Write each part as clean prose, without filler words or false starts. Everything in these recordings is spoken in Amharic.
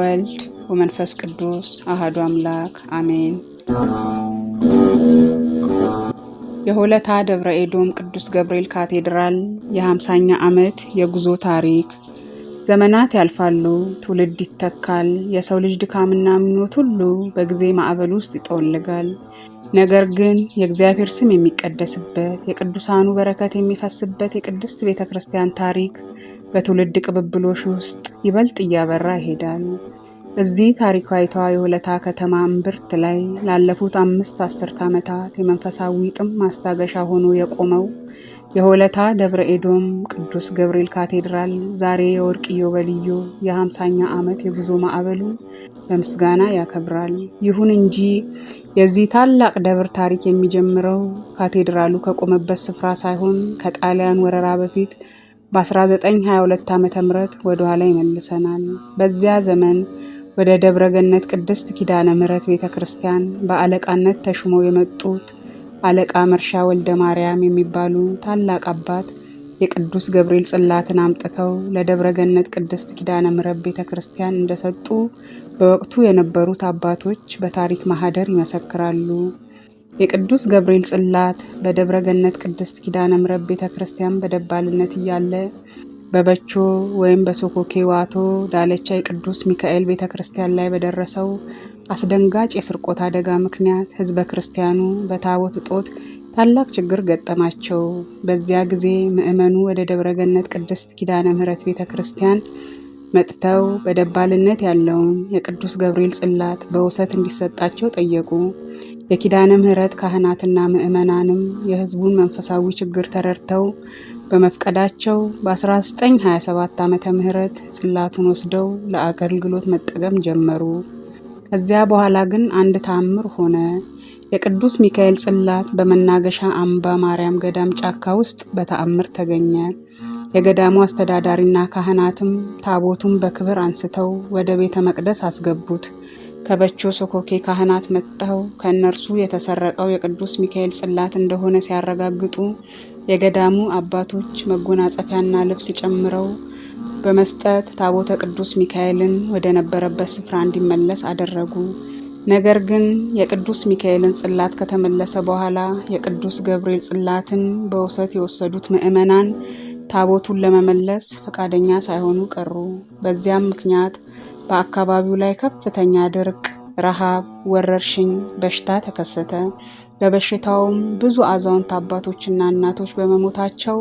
ወወልድ ወመንፈስ ቅዱስ አሐዱ አምላክ አሜን። የሆለታ ደብረ ኤዶም ቅዱስ ገብርኤል ካቴድራል የ50ኛ ዓመት የጉዞ ታሪክ። ዘመናት ያልፋሉ፣ ትውልድ ይተካል። የሰው ልጅ ድካምና ምኞት ሁሉ በጊዜ ማዕበል ውስጥ ይጠወልጋል። ነገር ግን የእግዚአብሔር ስም የሚቀደስበት፣ የቅዱሳኑ በረከት የሚፈስበት የቅድስት ቤተ ክርስቲያን ታሪክ በትውልድ ቅብብሎሽ ውስጥ ይበልጥ እያበራ ይሄዳል። እዚህ ታሪካዊቷ የሆለታ ከተማ እምብርት ላይ ላለፉት 5 አስርት ዓመታት የመንፈሳዊ ጥም ማስታገሻ ሆኖ የቆመው የሆለታ ደብረ ኤዶም ቅዱስ ገብርኤል ካቴድራል ዛሬ የወርቅ ኢዮቤልዩ የ50ኛ ዓመት የጉዞ ማዕበሉ በምስጋና ያከብራል። ይሁን እንጂ የዚህ ታላቅ ደብር ታሪክ የሚጀምረው ካቴድራሉ ከቆመበት ስፍራ ሳይሆን ከጣሊያን ወረራ በፊት በ1922 ዓ.ም ወደ ኋላ ይመልሰናል። በዚያ ዘመን ወደ ደብረ ገነት ቅድስት ኪዳነ ምሕረት ቤተክርስቲያን በአለቃነት ተሹመው የመጡት አለቃ መርሻ ወልደ ማርያም የሚባሉ ታላቅ አባት የቅዱስ ገብርኤል ጽላትን አምጥተው ለደብረ ገነት ቅድስት ኪዳነ ምሕረት ቤተክርስቲያን እንደሰጡ በወቅቱ የነበሩት አባቶች በታሪክ ማህደር ይመሰክራሉ። የቅዱስ ገብርኤል ጽላት በደብረ ገነት ቅድስት ኪዳነ ምሕረት ቤተክርስቲያን በደባልነት እያለ በበቾ ወይም በሶኮኬ ዋቶ ዳለቻ የቅዱስ ሚካኤል ቤተክርስቲያን ላይ በደረሰው አስደንጋጭ የስርቆት አደጋ ምክንያት ህዝበ ክርስቲያኑ በታቦት እጦት ታላቅ ችግር ገጠማቸው። በዚያ ጊዜ ምእመኑ ወደ ደብረ ገነት ቅድስት ኪዳነ ምሕረት ቤተክርስቲያን መጥተው በደባልነት ያለውን የቅዱስ ገብርኤል ጽላት በውሰት እንዲሰጣቸው ጠየቁ። የኪዳነ ምሕረት ካህናትና ምእመናንም የህዝቡን መንፈሳዊ ችግር ተረድተው በመፍቀዳቸው በ1927 ዓመተ ምህረት ጽላቱን ወስደው ለአገልግሎት መጠቀም ጀመሩ። ከዚያ በኋላ ግን አንድ ተአምር ሆነ። የቅዱስ ሚካኤል ጽላት በመናገሻ አምባ ማርያም ገዳም ጫካ ውስጥ በተአምር ተገኘ። የገዳሙ አስተዳዳሪና ካህናትም ታቦቱን በክብር አንስተው ወደ ቤተ መቅደስ አስገቡት። ከበቾ ሶኮኬ ካህናት መጥተው ከእነርሱ የተሰረቀው የቅዱስ ሚካኤል ጽላት እንደሆነ ሲያረጋግጡ የገዳሙ አባቶች መጎናጸፊያና ልብስ ጨምረው በመስጠት ታቦተ ቅዱስ ሚካኤልን ወደ ነበረበት ስፍራ እንዲመለስ አደረጉ። ነገር ግን የቅዱስ ሚካኤልን ጽላት ከተመለሰ በኋላ የቅዱስ ገብርኤል ጽላትን በውሰት የወሰዱት ምእመናን ታቦቱን ለመመለስ ፈቃደኛ ሳይሆኑ ቀሩ። በዚያም ምክንያት በአካባቢው ላይ ከፍተኛ ድርቅ፣ ረሃብ፣ ወረርሽኝ፣ በሽታ ተከሰተ። በበሽታውም ብዙ አዛውንት አባቶችና እናቶች በመሞታቸው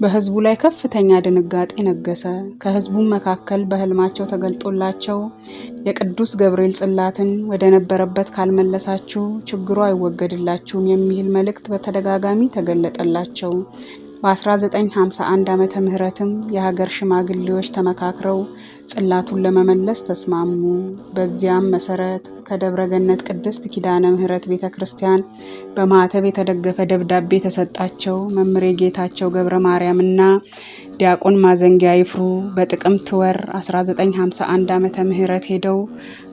በህዝቡ ላይ ከፍተኛ ድንጋጤ ነገሰ። ከህዝቡም መካከል በህልማቸው ተገልጦላቸው የቅዱስ ገብርኤል ጽላትን ወደ ነበረበት ካልመለሳችሁ ችግሩ አይወገድላችሁም የሚል መልእክት በተደጋጋሚ ተገለጠላቸው። በ1951 ዓመተ ምህረትም የሀገር ሽማግሌዎች ተመካክረው ጽላቱን ለመመለስ ተስማሙ። በዚያም መሰረት ከደብረ ገነት ቅድስት ኪዳነ ምሕረት ቤተክርስቲያን በማዕተብ የተደገፈ ደብዳቤ ተሰጣቸው። መምሬ ጌታቸው ገብረ ማርያምና ዲያቆን ማዘንጊያ ይፍሩ በጥቅምት ወር 1951 ዓመተ ምህረት ሄደው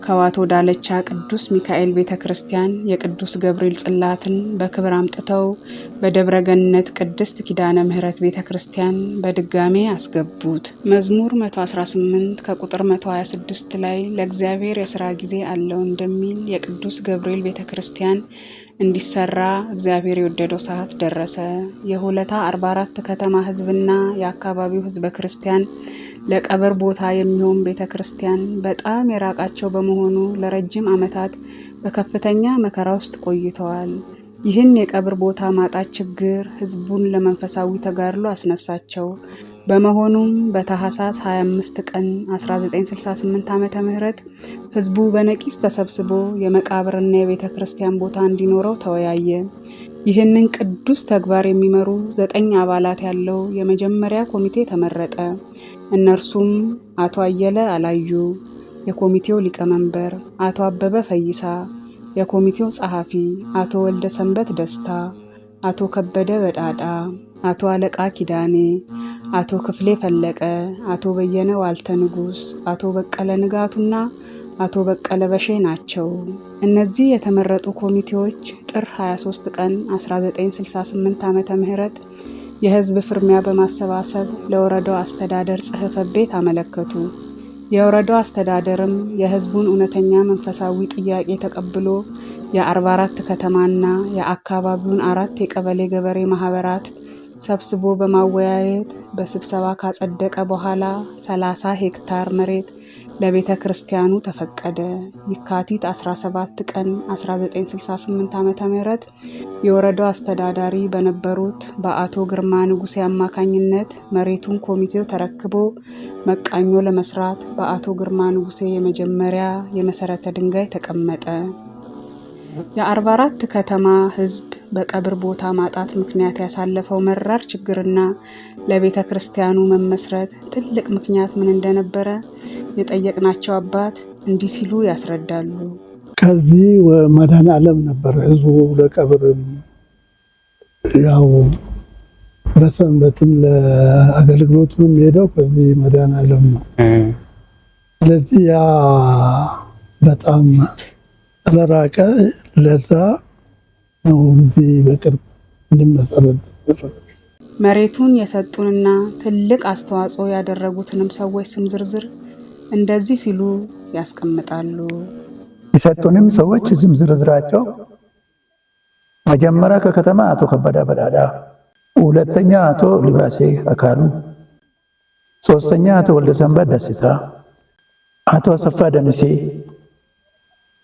ከዋቶ ዳለቻ ቅዱስ ሚካኤል ቤተክርስቲያን የቅዱስ ገብርኤል ጽላትን በክብር አምጥተው በደብረ ገነት ቅድስት ኪዳነ ምሕረት ቤተክርስቲያን በድጋሜ አስገቡት። መዝሙር 118 ከቁጥር 126 ላይ ለእግዚአብሔር የሥራ ጊዜ አለው እንደሚል የቅዱስ ገብርኤል ቤተክርስቲያን እንዲሰራ እግዚአብሔር የወደደው ሰዓት ደረሰ። የሆለታ 44 ከተማ ህዝብና የአካባቢው ህዝበ ክርስቲያን ለቀብር ቦታ የሚሆን ቤተክርስቲያን በጣም የራቃቸው በመሆኑ ለረጅም ዓመታት በከፍተኛ መከራ ውስጥ ቆይተዋል። ይህን የቀብር ቦታ ማጣት ችግር ህዝቡን ለመንፈሳዊ ተጋድሎ አስነሳቸው። በመሆኑም በታኅሳስ 25 ቀን 1968 ዓመተ ምህረት ህዝቡ በነቂስ ተሰብስቦ የመቃብርና የቤተ ክርስቲያን ቦታ እንዲኖረው ተወያየ። ይህንን ቅዱስ ተግባር የሚመሩ 9 አባላት ያለው የመጀመሪያ ኮሚቴ ተመረጠ። እነርሱም አቶ አየለ አላዩ የኮሚቴው ሊቀመንበር፣ አቶ አበበ ፈይሳ የኮሚቴው ጸሐፊ፣ አቶ ወልደ ሰንበት ደስታ፣ አቶ ከበደ በዳዳ፣ አቶ አለቃ ኪዳኔ፣ አቶ ክፍሌ ፈለቀ፣ አቶ በየነ ዋልተ ንጉስ፣ አቶ በቀለ ንጋቱና አቶ በቀለ በሼ ናቸው። እነዚህ የተመረጡ ኮሚቴዎች ጥር 23 ቀን 1968 ዓመተ ምህረት የህዝብ ፍርሚያ በማሰባሰብ ለወረዳው አስተዳደር ጽሕፈት ቤት አመለከቱ። የወረዳው አስተዳደርም የህዝቡን እውነተኛ መንፈሳዊ ጥያቄ ተቀብሎ የ44 ከተማና የአካባቢውን 4 የቀበሌ ገበሬ ማህበራት ሰብስቦ በማወያየት በስብሰባ ካጸደቀ በኋላ 30 ሄክታር መሬት ለቤተ ክርስቲያኑ ተፈቀደ። የካቲት 17 ቀን 1968 ዓ.ም የወረዳው አስተዳዳሪ በነበሩት በአቶ ግርማ ንጉሴ አማካኝነት መሬቱን ኮሚቴው ተረክቦ መቃኞ ለመስራት በአቶ ግርማ ንጉሴ የመጀመሪያ የመሰረተ ድንጋይ ተቀመጠ። የ44 ከተማ ህዝብ በቀብር ቦታ ማጣት ምክንያት ያሳለፈው መራር ችግርና ለቤተ ክርስቲያኑ መመስረት ትልቅ ምክንያት ምን እንደነበረ የጠየቅናቸው አባት እንዲህ ሲሉ ያስረዳሉ። ከዚህ መድኃኔዓለም ነበር ህዝቡ ለቀብር ያው በሰንበትም ለአገልግሎቱም ሄደው ከዚህ መድኃኔዓለም ነው። ስለዚህ ያ በጣም ስለራቀ ለዛ ነው እዚህ በቅርብ እንድመሰረት መሬቱን የሰጡንና ትልቅ አስተዋጽኦ ያደረጉትንም ሰዎች ስም ዝርዝር እንደዚህ ሲሉ ያስቀምጣሉ። የሰጡንም ሰዎች ስም ዝርዝራቸው መጀመሪያ ከከተማ አቶ ከበደ በዳዳ፣ ሁለተኛ አቶ ሊባሴ አካሉ፣ ሶስተኛ አቶ ወልደሰንበት ደስታ፣ አቶ አሰፋ ደምሴ፣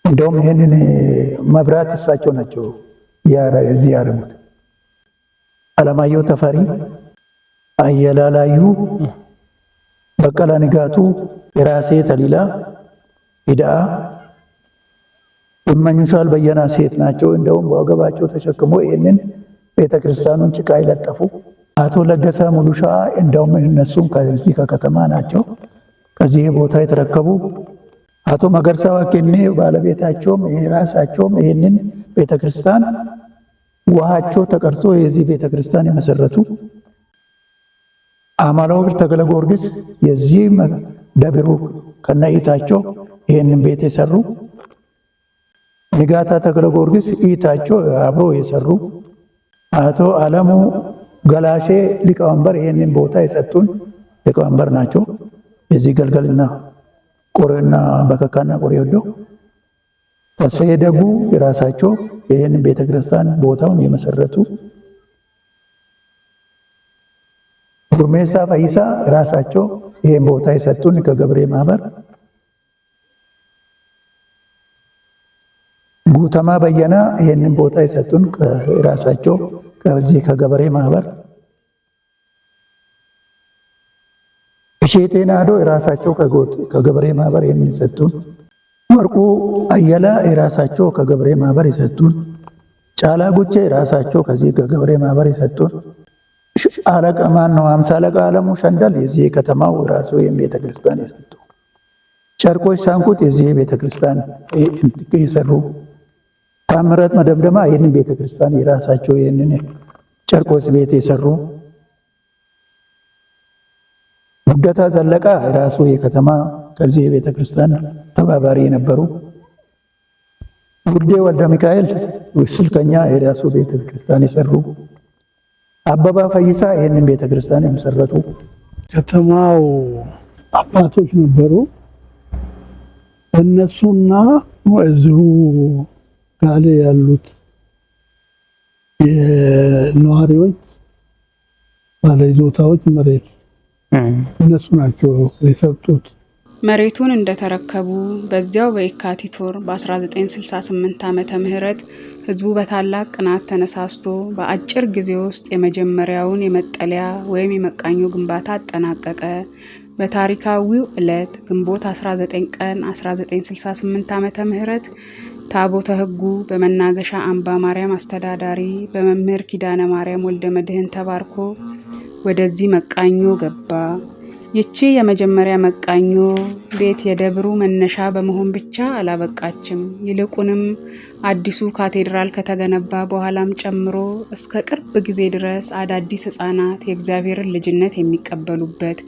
እንደውም ይሄንን መብራት እሳቸው ናቸው እዚህ ያረሙት፣ አለማየሁ ተፈሪ፣ አየላላዩ፣ በቀለ ንጋቱ፣ የራሴ ተሊላ፣ ሂዳ እመኙሻል በየና ሴት ናቸው። እንደውም በወገባቸው ተሸክሞ ይሄንን ቤተክርስቲያኑን ጭቃ ይለጠፉ። አቶ ለገሰ ሙሉሻ እንደውም እነሱም ከዚህ ከከተማ ናቸው ከዚህ ቦታ የተረከቡ። አቶ መገርሳ ዋቄኔ ባለቤታቸውም ራሳቸውም ይሄንን ቤተክርስቲያን ውሃቸው ተቀርቶ የዚህ ቤተክርስቲያን የመሰረቱ። አማላው ብር ተገለ ጊዮርጊስ የዚህ ደብሩ ከነኢታቸው ይሄንን ቤት የሰሩ። ንጋታ ተገለ ጊዮርጊስ ኢታቸው አብሮ የሰሩ። አቶ አለሙ ገላሼ ሊቀወንበር ይሄንን ቦታ የሰጡን ሊቀወንበር ናቸው። የዚህ ገልገልና ቆሬና በከካና ቆሬ ወዶ ተስፋዬ ደጉ የራሳቸው ይሄንን ቤተክርስቲያን ቦታውን የመሰረቱ። ጉርሜሳ ፈይሳ ራሳቸው ይሄን ቦታ የሰጡን ከገብሬ ማህበር። ጉተማ በየና ይሄንን ቦታ የሰጡን ከራሳቸው ከዚህ ከገበሬ ማህበር። እሼቴ ናዶ የራሳቸው ከገበሬ ማህበር የሚሰጡን። ወርቁ አየላ የራሳቸው ከገበሬ ማህበር የሰጡን። ጫላ ጉቼ የራሳቸው ከዚህ ከገበሬ ማህበር የሰጡን። አለቃ ማን ነው? አምሳ አለቃ አለሙ ሸንዳል የዚህ ከተማው ራሱ ቤተክርስቲያን የሰጡ። ጨርቆች ሳንኩት የዚህ ቤተክርስቲያን የሰሩ። ታምራት መደምደማ ይህንን ቤተክርስቲያን የራሳቸው ይህንን ጨርቆስ ቤት የሰሩ። ሙደታ ዘለቃ የራሱ የከተማ ከዚህ ቤተክርስቲያን ተባባሪ የነበሩ። ጉርዴ ወልደ ሚካኤል ስልከኛ የራሱ ቤተክርስቲያን የሰሩ። አበባ ፈይሳ ይህንን ቤተክርስቲያን የመሰረቱ። ከተማው አባቶች ነበሩ። እነሱና እዚሁ ጋሌ ያሉት የነዋሪዎች ባለይዞታዎች መሬት እነሱ ናቸው የሰጡት። መሬቱን እንደተረከቡ በዚያው በየካቲት ወር በ1968 ዓመተ ምህረት ህዝቡ በታላቅ ቅናት ተነሳስቶ በአጭር ጊዜ ውስጥ የመጀመሪያውን የመጠለያ ወይም የመቃኞ ግንባታ አጠናቀቀ። በታሪካዊው ዕለት ግንቦት 19 ቀን 1968 ዓመተ ምህረት ታቦተ ህጉ በመናገሻ አምባ ማርያም አስተዳዳሪ በመምህር ኪዳነ ማርያም ወልደ መድህን ተባርኮ ወደዚህ መቃኞ ገባ። ይቺ የመጀመሪያ መቃኞ ቤት የደብሩ መነሻ በመሆን ብቻ አላበቃችም። ይልቁንም አዲሱ ካቴድራል ከተገነባ በኋላም ጨምሮ እስከ ቅርብ ጊዜ ድረስ አዳዲስ ህፃናት የእግዚአብሔርን ልጅነት የሚቀበሉበት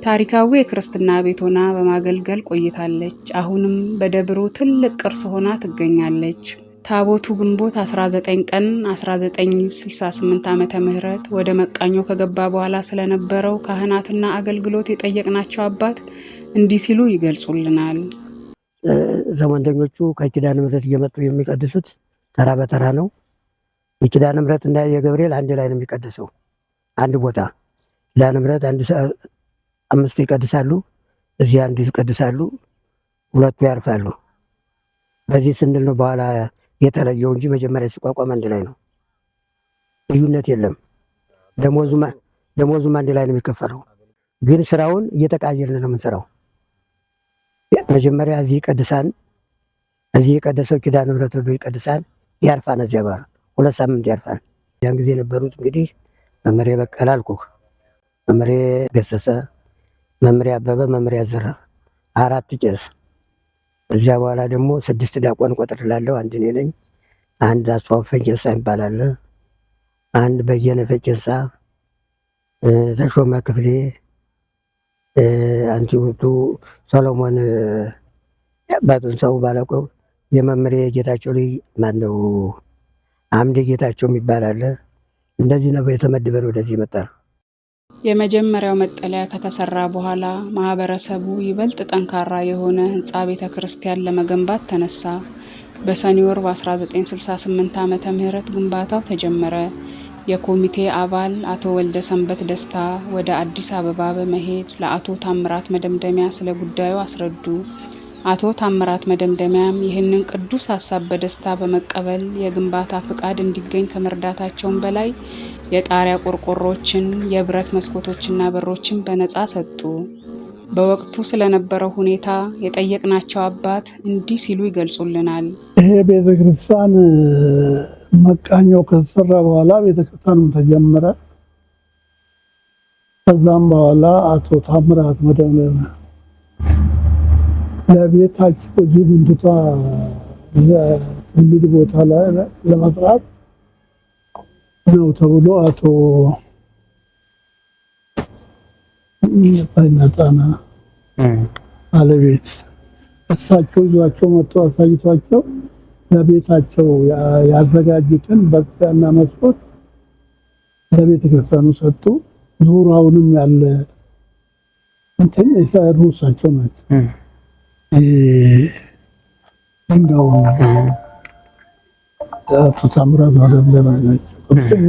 ታሪካዊ የክርስትና ቤት ሆና በማገልገል ቆይታለች። አሁንም በደብሩ ትልቅ ቅርስ ሆና ትገኛለች። ታቦቱ ግንቦት 19 ቀን 1968 ዓመተ ምህረት ወደ መቃኞ ከገባ በኋላ ስለነበረው ካህናትና አገልግሎት የጠየቅናቸው አባት እንዲህ ሲሉ ይገልጹልናል። ዘመንተኞቹ ከኪዳነ ምሕረት እየመጡ የሚቀድሱት ተራ በተራ ነው። የኪዳነ ምሕረት እና የገብርኤል አንድ ላይ ነው የሚቀድሰው። አንድ ቦታ ኪዳነ ምሕረት አምስቱ ይቀድሳሉ፣ እዚህ አንዱ ይቀድሳሉ፣ ሁለቱ ያርፋሉ። በዚህ ስንል ነው በኋላ የተለየው እንጂ መጀመሪያ ሲቋቋም አንድ ላይ ነው። ልዩነት የለም። ደሞዙም አንድ ላይ ነው የሚከፈለው። ግን ስራውን እየተቃየርን ነው የምንሰራው። መጀመሪያ እዚህ ይቀድሳን፣ እዚህ የቀደሰው ኪዳነ ምሕረት ሄዶ ይቀድሳን፣ ያርፋን። እዚያ ባር 2 ሳምንት ያርፋን። ያን ጊዜ የነበሩት እንግዲህ መምሬ በቀለ አልኩህ፣ መምሬ ገሰሰ፣ መምሬ አበበ፣ መምሬ አዘረፍ፣ 4 ቄስ። እዚያ በኋላ ደግሞ 6 ዲያቆን ቆጥርላለሁ። አንድ እኔ ነኝ። አንድ አስፋው ፈንጀሳ ይባላል። አንድ በየነ ፈንጀሳ፣ ተሾመ ክፍሌ፣ አንቺ ውጡ ሰሎሞን አባቱን ሰው ባላውቀው የመምሬ ጌታቸው ልጅ ማነው አምዴ ጌታቸው የሚባል አለ። እንደዚህ ነው የተመደበን። ወደዚህ ይመጣል። የመጀመሪያው መጠለያ ከተሰራ በኋላ ማህበረሰቡ ይበልጥ ጠንካራ የሆነ ህንፃ ቤተ ክርስቲያን ለመገንባት ተነሳ። በሰኔ ወር በ1968 ዓመተ ምህረት ግንባታው ተጀመረ። የኮሚቴ አባል አቶ ወልደ ሰንበት ደስታ ወደ አዲስ አበባ በመሄድ ለአቶ ታምራት መደምደሚያ ስለ ጉዳዩ አስረዱ። አቶ ታምራት መደምደሚያም ይህንን ቅዱስ ሀሳብ በደስታ በመቀበል የግንባታ ፍቃድ እንዲገኝ ከመርዳታቸውም በላይ የጣሪያ ቆርቆሮችን፣ የብረት መስኮቶችና በሮችን በነፃ ሰጡ። በወቅቱ ስለነበረው ሁኔታ የጠየቅናቸው አባት እንዲህ ሲሉ ይገልጹልናል። ይሄ ቤተክርስቲያን መቃኛው ከተሰራ በኋላ ቤተክርስቲያኑ ተጀመረ። ከዛም በኋላ አቶ ታምራት መደምደሚያ ለቤታቸው ጅቡንቱታ ትልቅ ቦታ ላይ ለመስራት ነው ተብሎ አቶ ነጣና ባለቤት እሳቸው ይዟቸው መጥቶ አሳይቷቸው ለቤታቸው ያዘጋጁትን በቅያና መስኮት ለቤተ ክርስቲያኑ ሰጡ። ዙሪያውንም ያለ እንትን የሰሩ እሳቸው ናቸው። ድንጋዩ አቶ ታምራት መደምደሚያ ናቸው። ከፍተኛ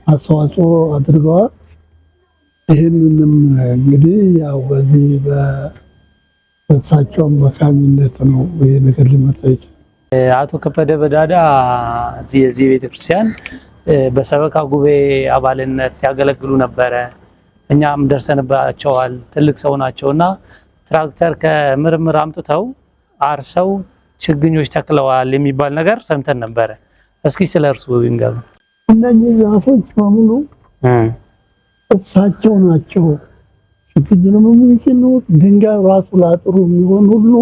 አስተዋጽኦ አድርገዋል። ይህንንም እንግዲህ ያው በዚህ በእሳቸው አማካኝነት ነው ይሄ ነገር ሊመጣ ይችላል። አቶ ከበደ በዳዳ የዚህ ቤተክርስቲያን በሰበካ ጉባኤ አባልነት ያገለግሉ ነበረ። እኛም ደርሰንባቸዋል። ትልቅ ሰው ናቸውና ትራክተር ከምርምር አምጥተው አርሰው ችግኞች ተክለዋል የሚባል ነገር ሰምተን ነበረ። እስኪ ስለ እርሱ ይንገሩ። እነዚህ ዛፎች በሙሉ እሳቸው ናቸው ችግኙንም የሚጭኑት። ድንጋይ ራሱ ላጥሩ የሚሆን ሁሉ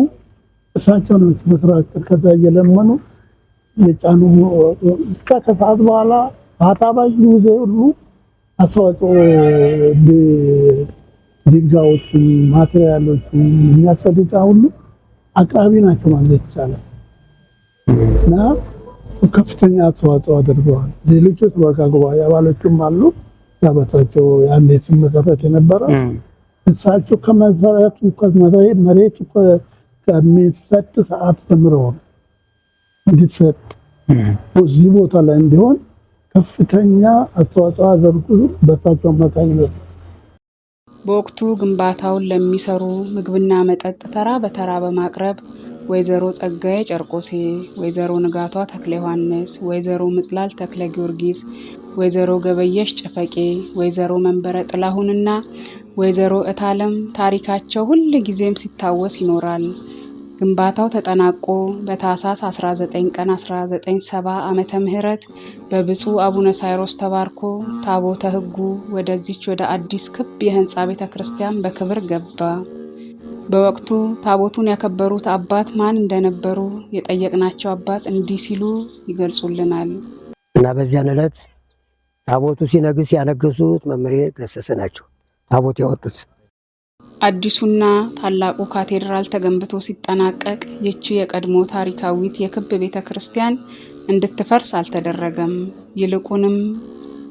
እሳቸው ናቸው በትራክተር ከዛ እየለመኑ የጫኑ። ከሰዓት በኋላ አጣባጭ ጊዜ ሁሉ አስተዋጽኦ ድንጋዮችን ማቴሪያሎችን የሚያስፈልጋ ሁሉ አቅራቢ ናቸው ማለት ይቻላል እና ከፍተኛ አስተዋጽኦ አድርገዋል። ሌሎች የተባካ ጉባኤ አባሎችም አሉ። ያበታቸው ያኔ ሲመሰረት የነበረ እሳቸው ከመሰረቱ መሬቱ ከሚሰጥ ሰዓት ጀምረው እንዲሰጥ እዚህ ቦታ ላይ እንዲሆን ከፍተኛ አስተዋጽኦ አድርጉ በእሳቸው አማካኝነት። በወቅቱ ግንባታውን ለሚሰሩ ምግብና መጠጥ ተራ በተራ በማቅረብ ወይዘሮ ጸጋዬ ጨርቆሴ፣ ወይዘሮ ንጋቷ ተክለ ዮሐንስ፣ ወይዘሮ ምጥላል ተክለ ጊዮርጊስ፣ ወይዘሮ ገበየሽ ጨፈቄ፣ ወይዘሮ መንበረ ጥላሁንና ወይዘሮ እታለም ታሪካቸው ሁል ጊዜም ሲታወስ ይኖራል። ግንባታው ተጠናቆ በታህሳስ 19 ቀን 1970 ዓመተ ምህረት በብፁዕ አቡነ ሳይሮስ ተባርኮ ታቦተ ሕጉ ወደዚች ወደ አዲስ ክብ የህንፃ ቤተ ክርስቲያን በክብር ገባ። በወቅቱ ታቦቱን ያከበሩት አባት ማን እንደነበሩ የጠየቅናቸው አባት እንዲህ ሲሉ ይገልጹልናል። እና በዚያን ዕለት ታቦቱ ሲነግስ ያነገሱት መምሬ ገሰሰ ናቸው። ታቦት ያወጡት አዲሱና ታላቁ ካቴድራል ተገንብቶ ሲጠናቀቅ ይቺ የቀድሞ ታሪካዊት የክብ ቤተ ክርስቲያን እንድትፈርስ አልተደረገም። ይልቁንም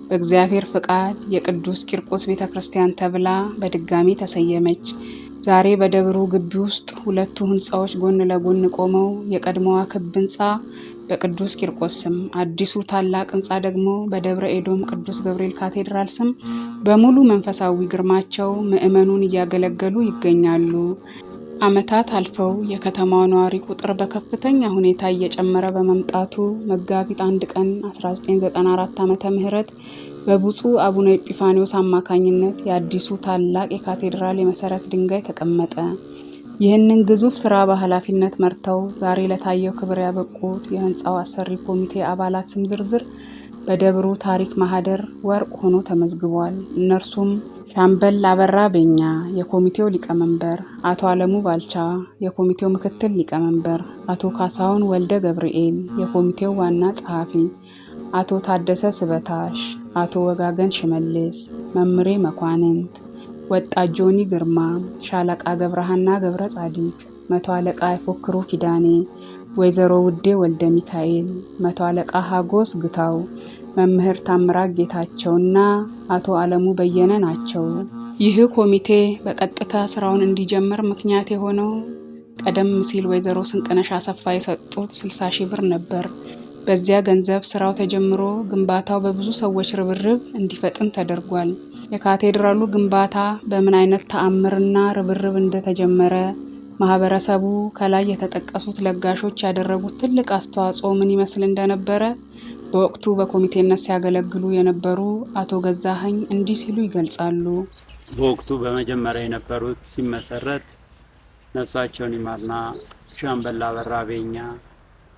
በእግዚአብሔር ፍቃድ የቅዱስ ቂርቆስ ቤተ ክርስቲያን ተብላ በድጋሚ ተሰየመች። ዛሬ በደብሩ ግቢ ውስጥ ሁለቱ ህንፃዎች ጎን ለጎን ቆመው የቀድሞዋ ክብ ህንፃ በቅዱስ ቂርቆስ ስም፣ አዲሱ ታላቅ ህንፃ ደግሞ በደብረ ኤዶም ቅዱስ ገብርኤል ካቴድራል ስም በሙሉ መንፈሳዊ ግርማቸው ምዕመኑን እያገለገሉ ይገኛሉ። ዓመታት አልፈው የከተማዋ ነዋሪ ቁጥር በከፍተኛ ሁኔታ እየጨመረ በመምጣቱ መጋቢት 1 ቀን 1994 ዓመተ ምህረት በብፁዕ አቡነ ኤጲፋንዮስ አማካኝነት የአዲሱ ታላቅ የካቴድራል የመሰረት ድንጋይ ተቀመጠ። ይህንን ግዙፍ ስራ በኃላፊነት መርተው ዛሬ ለታየው ክብር ያበቁት የህንፃው አሰሪ ኮሚቴ አባላት ስም ዝርዝር በደብሩ ታሪክ ማህደር ወርቅ ሆኖ ተመዝግቧል። እነርሱም ሻምበል አበራ ቤኛ የኮሚቴው ሊቀመንበር፣ አቶ አለሙ ባልቻ የኮሚቴው ምክትል ሊቀመንበር፣ አቶ ካሳሁን ወልደ ገብርኤል የኮሚቴው ዋና ጸሐፊ፣ አቶ ታደሰ ስበታሽ፣ አቶ ወጋገን ሽመልስ፣ መምሬ መኳንንት፣ ወጣት ጆኒ ግርማ፣ ሻለቃ ገብረሃና ገብረ ጻዲቅ፣ መቶ አለቃ ይፎክሩ ኪዳኔ፣ ወይዘሮ ውዴ ወልደ ሚካኤል፣ መቶ አለቃ ሀጎስ ግታው፣ መምህር ታምራት ጌታቸውና አቶ አለሙ በየነ ናቸው። ይህ ኮሚቴ በቀጥታ ስራውን እንዲጀምር ምክንያት የሆነው ቀደም ሲል ወይዘሮ ስንቅነሽ አሰፋ የሰጡት 60 ሺህ ብር ነበር። በዚያ ገንዘብ ስራው ተጀምሮ ግንባታው በብዙ ሰዎች ርብርብ እንዲፈጥን ተደርጓል። የካቴድራሉ ግንባታ በምን አይነት ተአምርና ርብርብ እንደተጀመረ ማህበረሰቡ ከላይ የተጠቀሱት ለጋሾች ያደረጉት ትልቅ አስተዋጽኦ ምን ይመስል እንደነበረ በወቅቱ በኮሚቴነት ሲያገለግሉ የነበሩ አቶ ገዛኸኝ እንዲህ ሲሉ ይገልጻሉ። በወቅቱ በመጀመሪያ የነበሩት ሲመሰረት ነፍሳቸውን ይማርና ሻምበል አበራ ቤኛ፣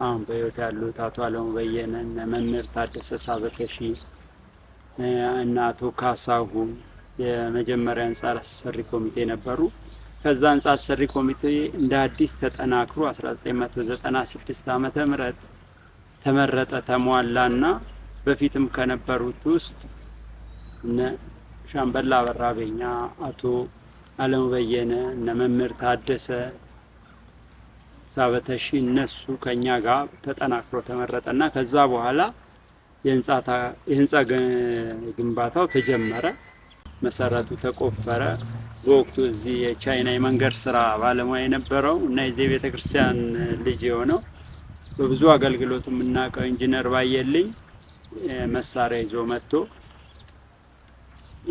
አሁን በሕይወት ያሉት አቶ አለሙ በየነ፣ መምህር ታደሰ ሳበተሺ እና አቶ ካሳሁን የመጀመሪያ ህንፃ አሰሪ ኮሚቴ ነበሩ። ከዛ ህንፃ አሰሪ ኮሚቴ እንደ አዲስ ተጠናክሮ 1996 ዓመተ ምህረት ተመረጠ፣ ተሟላና በፊትም ከነበሩት ውስጥ ሻምበል አበራ ቤኛ፣ አቶ አለሙ በየነ፣ መምህር ታደሰ ሳበተሺ እነሱ ከኛ ጋር ተጠናክሮ ተመረጠና ከዛ በኋላ የህንፃ ግንባታው ተጀመረ። መሰረቱ ተቆፈረ። በወቅቱ እዚህ የቻይና የመንገድ ስራ ባለሙያ የነበረው እና የዚህ ቤተክርስቲያን ልጅ የሆነው በብዙ አገልግሎቱ የምናውቀው ኢንጂነር ባየልኝ መሳሪያ ይዞ መጥቶ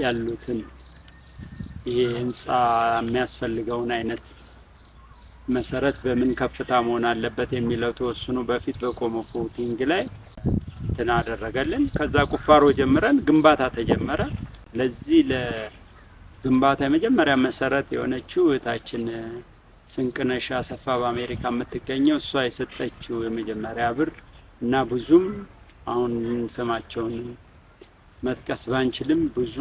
ያሉትን ይሄ ህንፃ የሚያስፈልገውን አይነት መሰረት በምን ከፍታ መሆን አለበት የሚለው ተወስኖ በፊት በቆመ ፉቲንግ ላይ እንትን አደረገልን። ከዛ ቁፋሮ ጀምረን ግንባታ ተጀመረ። ለዚህ ለግንባታ የመጀመሪያ መሰረት የሆነችው እህታችን ስንቅነሽ አሰፋ በአሜሪካ የምትገኘው እሷ የሰጠችው የመጀመሪያ ብር እና ብዙም አሁን ስማቸውን መጥቀስ ባንችልም ብዙ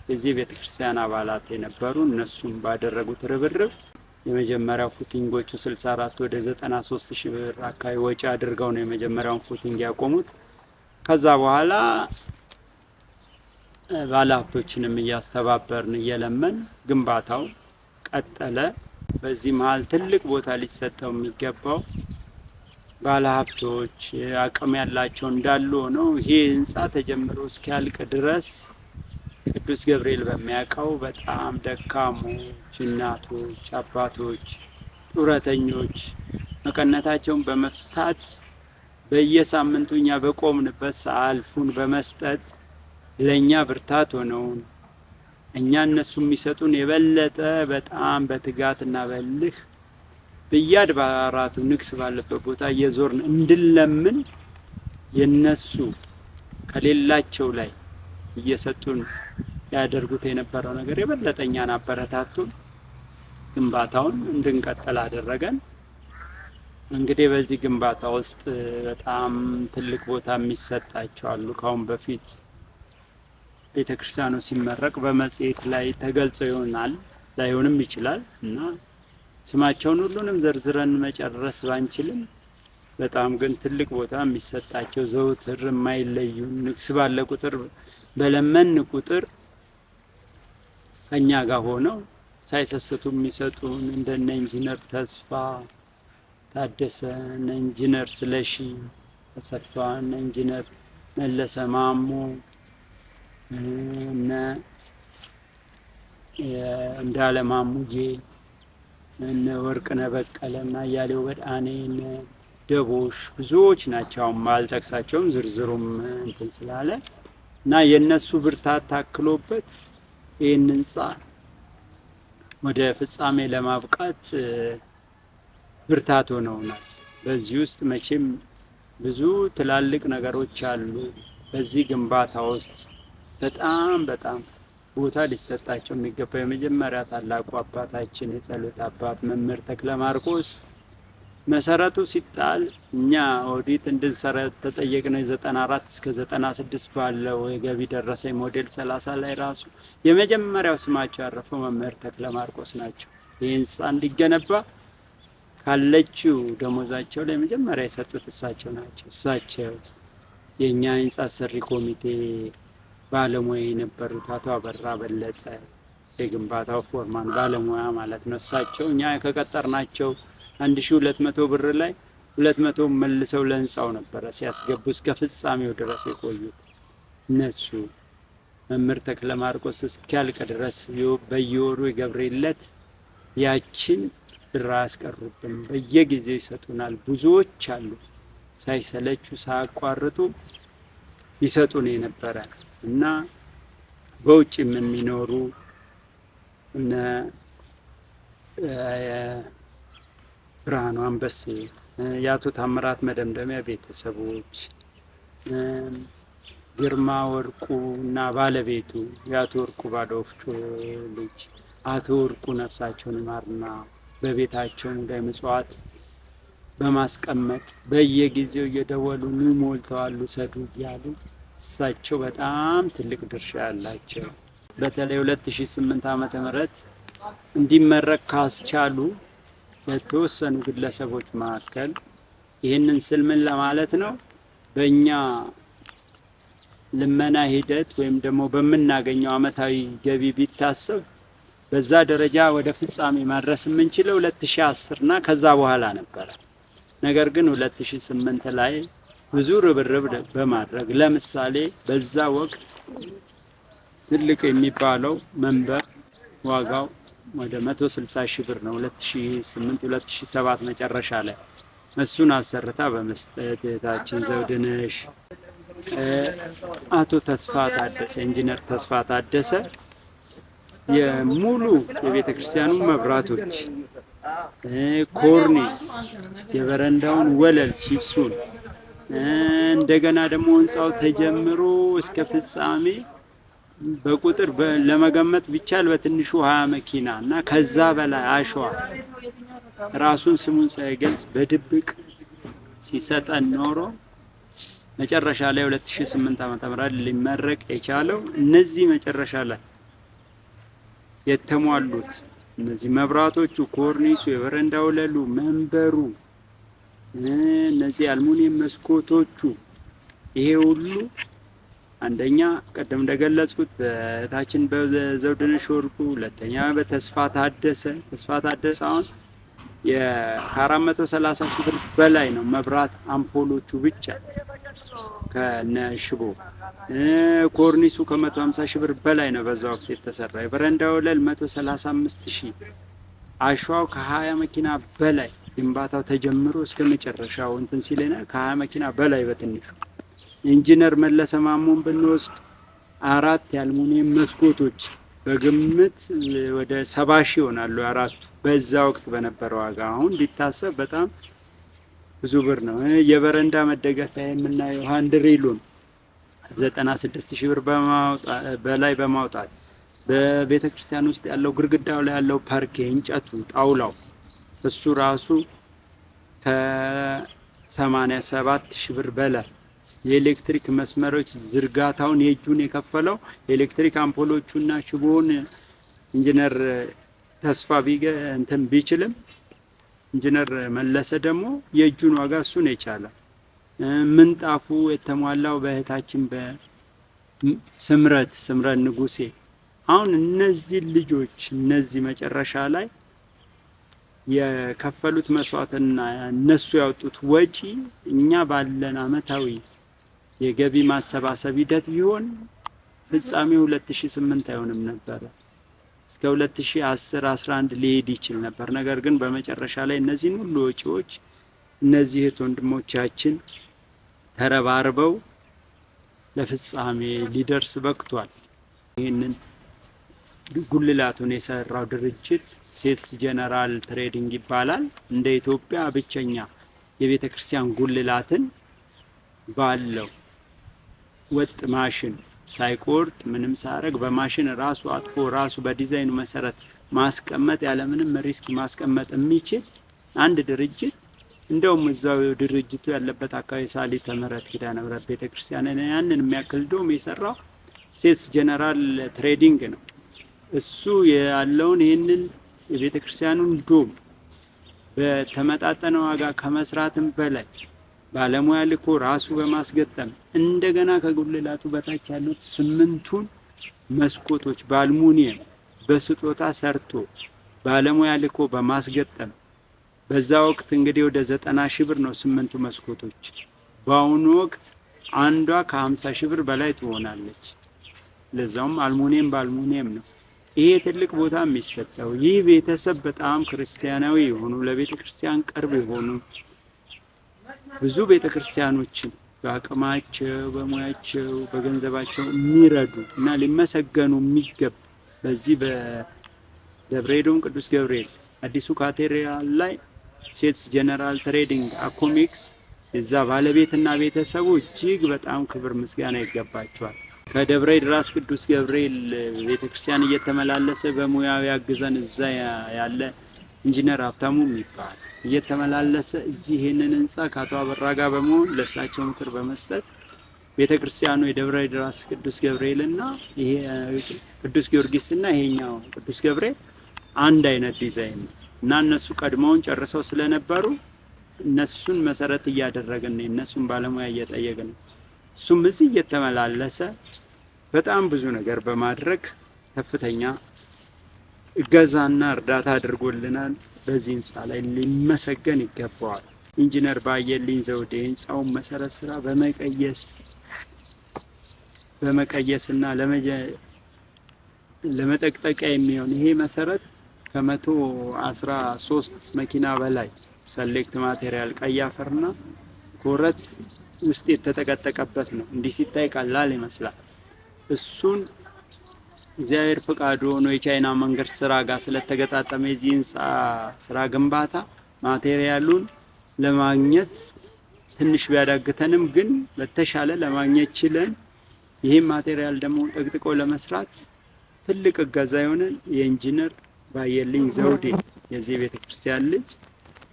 የዚህ ቤተክርስቲያን አባላት የነበሩ እነሱም ባደረጉት ርብርብ የመጀመሪያው ፉቲንጎቹ 64 ወደ 93 ሺህ ብር አካባቢ ወጪ አድርገው ነው የመጀመሪያውን ፉቲንግ ያቆሙት። ከዛ በኋላ ባለሀብቶችንም እያስተባበርን እየለመን ግንባታው ቀጠለ። በዚህ መሀል ትልቅ ቦታ ሊሰጠው የሚገባው ባለሀብቶች አቅም ያላቸው እንዳሉ ሆነው ይሄ ህንፃ ተጀምሮ እስኪያልቅ ድረስ ቅዱስ ገብርኤል በሚያውቀው በጣም ደካሞች እናቶች፣ አባቶች፣ ጡረተኞች መቀነታቸውን በመፍታት በየሳምንቱ እኛ በቆምንበት ሰአልፉን በመስጠት ለኛ ብርታት ሆነውን እኛ እነሱ የሚሰጡን የበለጠ በጣም በትጋትና በልህ በየአድባራቱ ንግስ ባለበት ቦታ እየዞርን እንድንለምን የነሱ ከሌላቸው ላይ እየሰጡን ያደርጉት የነበረው ነገር የበለጠኛን አበረታቱን፣ ግንባታውን እንድንቀጥል አደረገን። እንግዲህ በዚህ ግንባታ ውስጥ በጣም ትልቅ ቦታ የሚሰጣቸው አሉ። ካሁን በፊት ቤተክርስቲያኑ ሲመረቅ በመጽሔት ላይ ተገልጸው ይሆናል፣ ላይሆንም ይችላል እና ስማቸውን ሁሉንም ዘርዝረን መጨረስ ባንችልም በጣም ግን ትልቅ ቦታ የሚሰጣቸው ዘውትር የማይለዩ ንግስ ባለ ቁጥር በለመን ቁጥር ከኛ ጋር ሆነው ሳይሰስቱ የሚሰጡን እንደነ ኢንጂነር ተስፋ ታደሰ፣ እነ ኢንጂነር ስለሺ ተሰፋ፣ እነ ኢንጂነር መለሰ ማሞ፣ እነ እንዳለ ማሙዬ፣ እነ ወርቅነህ በቀለ እና አያሌው በዳኔ፣ እነ ደቦሽ ብዙዎች ናቸው። አሁን ባልጠቅሳቸውም ዝርዝሩም እንትን ስላለ እና የነሱ ብርታት ታክሎበት ይህን ህንፃ ወደ ፍጻሜ ለማብቃት ብርታት ሆነውናል። በዚህ ውስጥ መቼም ብዙ ትላልቅ ነገሮች አሉ። በዚህ ግንባታ ውስጥ በጣም ቦታ ሊሰጣቸው የሚገባ የመጀመሪያ ታላቁ አባታችን የጸሎት አባት መምህር ተክለ ማርቆስ መሰረቱ ሲጣል እኛ ኦዲት እንድንሰራ ተጠየቅነው። 94 እስከ 96 ባለው የገቢ ደረሰኝ ሞዴል 30 ላይ ራሱ የመጀመሪያው ስማቸው ያረፈው መምህር ተክለ ማርቆስ ናቸው። ይህ ህንፃ እንዲገነባ ካለችው ደሞዛቸው ላይ መጀመሪያ የሰጡት እሳቸው ናቸው። እሳቸው የእኛ ህንፃ ሰሪ ኮሚቴ ባለሙያ የነበሩት አቶ አበራ በለጠ የግንባታው ፎርማን ባለሙያ ማለት ነው። እሳቸው እኛ ከቀጠርናቸው 1200 ብር ላይ 200 መልሰው ለህንፃው ነበረ ሲያስገቡ እስከ ፍጻሜው ድረስ የቆዩት እነሱ። መምህር ተክለ ማርቆስ እስኪያልቅ ድረስ በየወሩ የገብርኤለት ያችን ብር አያስቀሩብን፣ በየጊዜው ይሰጡናል። ብዙዎች አሉ ሳይሰለቹ ሳያቋርጡ ይሰጡን የነበረ እና በውጭም የሚኖሩ እነ ብርሃኑ አንበሴ፣ የአቶ ታምራት መደምደሚያ ቤተሰቦች፣ ግርማ ወርቁ እና ባለቤቱ የአቶ ወርቁ ባዶፍጮ ልጅ አቶ ወርቁ ነፍሳቸውን ይማርና በቤታቸው ሙዳየ ምጽዋት በማስቀመጥ በየጊዜው እየደወሉ ኑ ሞልተዋል ውሰዱ እያሉ እሳቸው በጣም ትልቅ ድርሻ ያላቸው። በተለይ 2008 ዓመተ ምህረት እንዲመረቅ ካስቻሉ የተወሰኑ ግለሰቦች መካከል ይህንን ስል ምን ለማለት ነው፣ በእኛ ልመና ሂደት ወይም ደግሞ በምናገኘው አመታዊ ገቢ ቢታሰብ በዛ ደረጃ ወደ ፍጻሜ ማድረስ የምንችለው 2010 እና ከዛ በኋላ ነበረ። ነገር ግን 2008 ላይ ብዙ ርብርብ በማድረግ ለምሳሌ በዛ ወቅት ትልቅ የሚባለው መንበር ዋጋው ወደ 160 ሺህ ብር ነው። 2008 2007 መጨረሻ ላይ እሱን አሰርታ በመስጠት እህታችን ዘውድነሽ፣ አቶ ተስፋ ታደሰ፣ ኢንጂነር ተስፋ ታደሰ የሙሉ የቤተ ክርስቲያኑ መብራቶች፣ ኮርኒስ፣ የበረንዳውን ወለል ቺፕሱን፣ እንደገና ደግሞ ህንፃው ተጀምሮ እስከ ፍጻሜ በቁጥር ለመገመት ቢቻል በትንሹ 20 መኪና እና ከዛ በላይ አሸዋ ራሱን ስሙን ሳይገልጽ በድብቅ ሲሰጠን ኖሮ መጨረሻ ላይ 2008 ዓ.ም ሊመረቅ የቻለው እነዚህ መጨረሻ ላይ የተሟሉት እነዚህ መብራቶቹ፣ ኮርኒሱ፣ የበረንዳ ወለሉ፣ መንበሩ፣ እነዚህ አልሙኒየም መስኮቶቹ ይሄ ሁሉ አንደኛ ቀደም እንደገለጽኩት በታችን በዘውድነሽ ወርቁ፣ ሁለተኛ በተስፋ ታደሰ አሁን የ430 ሺህ ብር በላይ ነው መብራት አምፖሎቹ ብቻ ከነሽቦ። ኮርኒሱ ከ150 ሺህ ብር በላይ ነው በዛ ወቅት የተሰራ። የበረንዳ ወለል 135 ሺህ፣ አሸዋው ከ20 መኪና በላይ ግንባታው ተጀምሮ እስከ መጨረሻው እንትን ሲለና ከ20 መኪና በላይ በትንሹ። ኢንጂነር መለሰ ማሞን ብንወስድ 4 የአልሙኒየም መስኮቶች በግምት ወደ 70 ሺህ ይሆናሉ አራቱ በዛ ወቅት በነበረው ዋጋ። አሁን ቢታሰብ በጣም ብዙ ብር ነው። የበረንዳ መደገፊያ የምናየው ሃንድሪሉን 96 ሺህ ብር በላይ በማውጣት በቤተ ክርስቲያን ውስጥ ያለው ግድግዳው ላይ ያለው ፓርኬ እንጨቱ፣ ጣውላው እሱ ራሱ ከ87 ሺህ ብር በላይ የኤሌክትሪክ መስመሮች ዝርጋታውን የእጁን የከፈለው ኤሌክትሪክ አምፖሎቹና ሽቦውን ኢንጂነር ተስፋ ቢችልም ኢንጂነር መለሰ ደግሞ የእጁን ዋጋ እሱ ነው የቻለው። ምንጣፉ የተሟላው በእህታችን በስምረት ንጉሴ። አሁን እነዚህ ልጆች እነዚህ መጨረሻ ላይ የከፈሉት መስዋዕትና እነሱ ያወጡት ወጪ እኛ ባለን አመታዊ የገቢ ማሰባሰብ ሂደት ቢሆን ፍጻሜው 2008 አይሆንም ነበር። እስከ 2010 11 ሊሄድ ይችል ነበር። ነገር ግን በመጨረሻ ላይ እነዚህን ሁሉ ወጪዎች እነዚህ ወንድሞቻችን ተረባርበው ለፍጻሜ ሊደርስ በቅቷል። ይህንን ጉልላቱን የሰራው ድርጅት ሴትስ ጀነራል ትሬዲንግ ይባላል። እንደ ኢትዮጵያ ብቸኛ የቤተ ክርስቲያን ጉልላትን ባለው ወጥ ማሽን ሳይቆርጥ ምንም ሳያደርግ በማሽን ራሱ አጥፎ ራሱ በዲዛይኑ መሰረት ማስቀመጥ ያለምንም ሪስክ ማስቀመጥ የሚችል አንድ ድርጅት እንደውም እዛው ድርጅቱ ያለበት አካባቢ ሳሊተ ምሕረት ኪዳነ ምሕረት ቤተክርስቲያን ያንን የሚያክል ዶም የሰራው ሴትስ ጀነራል ትሬዲንግ ነው። እሱ ያለውን ይህንን የቤተክርስቲያኑን ዶም በተመጣጠነ ዋጋ ከመስራትም በላይ ባለሙያ ልኮ ራሱ በማስገጠም እንደገና ከጉልላቱ በታች ያሉት 8ቱን መስኮቶች በአልሙኒየም በስጦታ ሰርቶ ባለሙያ ልኮ በማስገጠም በዛ ወቅት እንግዲህ ወደ 90 ሺህ ብር ነው 8ቱ መስኮቶች። በአሁኑ ወቅት አንዷ ከ50 ሺህ ብር በላይ ትሆናለች። ለዛውም አልሙኒየም በአልሙኒየም ነው። ይሄ ትልቅ ቦታ የሚሰጠው ይህ ቤተሰብ በጣም ክርስቲያናዊ የሆኑ ለቤተ ክርስቲያን ቅርብ የሆኑ ብዙ ቤተ ክርስቲያኖችን በአቅማቸው በሙያቸው በገንዘባቸው የሚረዱ እና ሊመሰገኑ የሚገባ በዚህ በደብረኤዶም ቅዱስ ገብርኤል አዲሱ ካቴድራል ላይ ሴትስ ጀነራል ትሬዲንግ አኮሚክስ እዛ ባለቤትና ቤተሰቡ እጅግ በጣም ክብር ምስጋና ይገባቸዋል። ከደብረ ድራስ ቅዱስ ገብርኤል ቤተክርስቲያን እየተመላለሰ በሙያው ያግዘን እዛ ያለ ኢንጂነር ሀብታሙ የሚባል እየተመላለሰ እዚህ ይሄንን ህንጻ ከአቶ አበራ ጋር በመሆን ለሳቸው ምክር በመስጠት ቤተክርስቲያኑ የደብረ ድራስ ቅዱስ ገብርኤልና ይሄ ቅዱስ ጊዮርጊስና ይሄኛው ቅዱስ ገብርኤል አንድ አይነት ዲዛይን እና እነሱ ቀድመውን ጨርሰው ስለነበሩ እነሱን መሰረት እያደረግን ነው። እነሱን ባለሙያ እየጠየቅን ነው። እሱም እዚህ እየተመላለሰ በጣም ብዙ ነገር በማድረግ ከፍተኛ እገዛና እርዳታ አድርጎልናል። በዚህ ህንጻ ላይ ሊመሰገን ይገባዋል። ኢንጂነር ባየልኝ ዘውዴ ህንጻውን መሰረት ስራ በመቀየስና ለመጠቅጠቂያ የሚሆን ይሄ መሰረት ከ113 መኪና በላይ ሰሌክት ማቴሪያል ቀይ አፈርና ኮረት ውስጥ የተጠቀጠቀበት ነው። እንዲህ ሲታይ ቀላል ይመስላል። እሱን እግዚአብሔር ፈቃዱ ሆኖ የቻይና መንገድ ስራ ጋር ስለተገጣጠመ የዚህ ህንጻ ስራ ግንባታ ማቴሪያሉን ለማግኘት ትንሽ ቢያዳግተንም ግን በተሻለ ለማግኘት ችለን ይህም ማቴሪያል ደግሞ ጠቅጥቆ ለመስራት ትልቅ እገዛ የሆነን የኢንጂነር ባየልኝ ዘውዴ የዚህ ቤተክርስቲያን ልጅ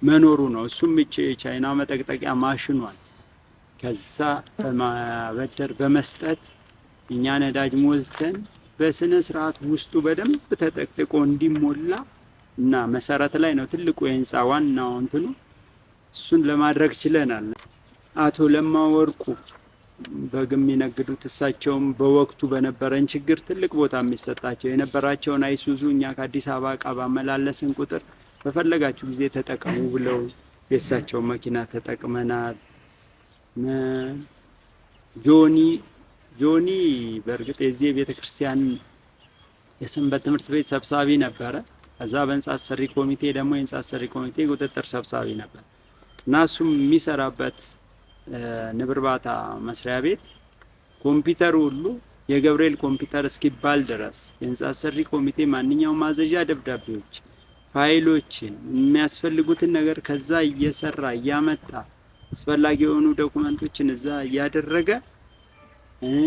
መኖሩ ነው። እሱም የቻይና መጠቅጠቂያ ማሽኗን ከዛ በማበደር በመስጠት እኛ ነዳጅ ሞልተን በስነ ስርዓት ውስጡ በደንብ ተጠቅጥቆ እንዲሞላ እና መሰረት ላይ ነው ትልቁ የህንጻ ዋናው እንትኑ እሱን ለማድረግ ችለናል። አቶ ለማ ወርቁ በግም ይነግዱት እሳቸውም በወቅቱ በነበረን ችግር ትልቅ ቦታ የሚሰጣቸው የነበራቸውን አይሱዙ እኛ ከአዲስ አበባ ዕቃ ባመላለስን ቁጥር በፈለጋችሁ ጊዜ ተጠቀሙ ብለው የእሳቸውን መኪና ተጠቅመናል። ጆኒ በእርግጥ የዚህ ቤተክርስቲያን የሰንበት ትምህርት ቤት ሰብሳቢ ነበረ። ከዛ በህንጻ አሰሪ ኮሚቴ ደግሞ የህንጻ አሰሪ ኮሚቴ ቁጥጥር ሰብሳቢ ነበር እና እሱም የሚሰራበት ንብርባታ መስሪያ ቤት ኮምፒውተር ሁሉ የገብርኤል ኮምፒውተር እስኪባል ድረስ የህንጻ አሰሪ ኮሚቴ ማንኛውም ማዘዣ ደብዳቤዎች፣ ፋይሎችን የሚያስፈልጉትን ነገር ከዛ እየሰራ እያመጣ አስፈላጊ የሆኑ ዶክመንቶችን እዛ እያደረገ